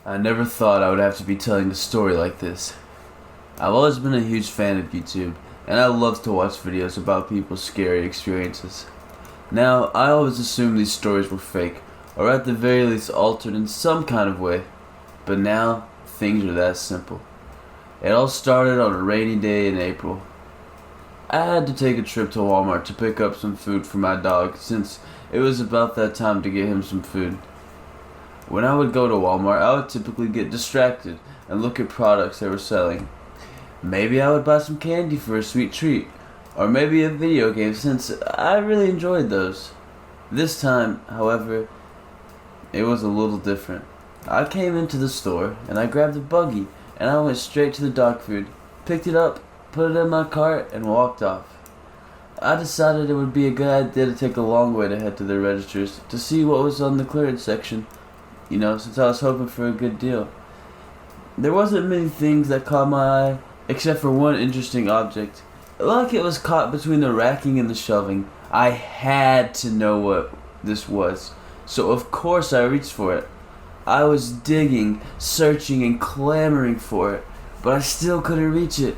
I never thought I would have to be telling a story like this. I've always been a huge fan of YouTube, and I love to watch videos about people's scary experiences. Now, I always assumed these stories were fake, or at the very least altered in some kind of way. But now, things are that simple. It all started on a rainy day in April. I had to take a trip to Walmart to pick up some food for my dog since it was about that time to get him some food. When I would go to Walmart, I would typically get distracted and look at products they were selling. Maybe I would buy some candy for a sweet treat, or maybe a video game since I really enjoyed those. This time, however, it was a little different. I came into the store and I grabbed a buggy and I went straight to the dog food, picked it up, put it in my cart, and walked off. I decided it would be a good idea to take a long way to head to the registers to see what was on the clearance section, since I was hoping for a good deal. There wasn't many things that caught my eye, except for one interesting object. Like it was caught between the racking and the shelving. I had to know what this was, so of course I reached for it. I was digging, searching, and clamoring for it, but I still couldn't reach it.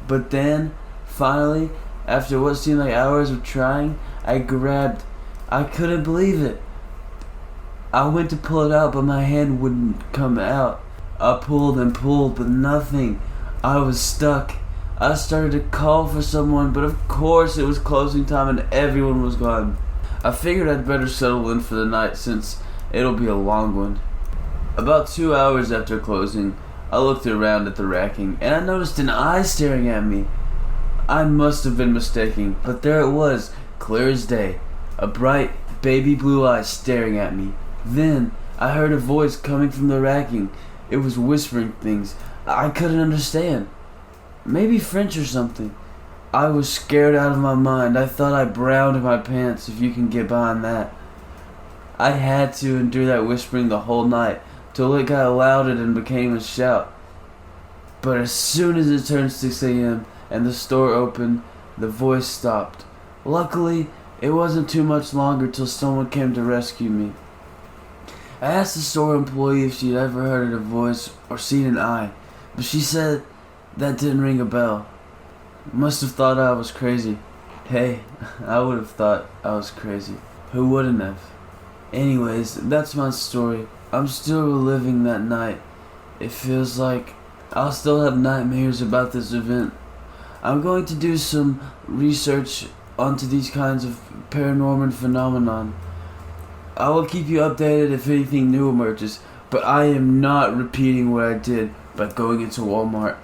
But then, finally, after what seemed like hours of trying, I couldn't believe it. I went to pull it out, but my hand wouldn't come out. I pulled and pulled, but nothing. I was stuck. I started to call for someone, but of course it was closing time and everyone was gone. I figured I'd better settle in for the night since it'll be a long one. About 2 hours after closing, I looked around at the racking and I noticed an eye staring at me. I must have been mistaken, but there it was, clear as day. A bright, baby blue eye staring at me. Then, I heard a voice coming from the racking. It was whispering things I couldn't understand. Maybe French or something. I was scared out of my mind. I thought I browned my pants, if you can get behind that. I had to endure that whispering the whole night, till it got louder and became a shout. But as soon as it turned 6 a.m. and the store opened, the voice stopped. Luckily, it wasn't too much longer till someone came to rescue me. I asked the store employee if she'd ever heard a voice or seen an eye, but she said that didn't ring a bell. Must have thought I was crazy. Hey, I would have thought I was crazy. Who wouldn't have? Anyways, that's my story. I'm still reliving that night. It feels like I'll still have nightmares about this event. I'm going to do some research onto these kinds of paranormal phenomenon. I will keep you updated if anything new emerges, but I am not repeating what I did by going into Walmart.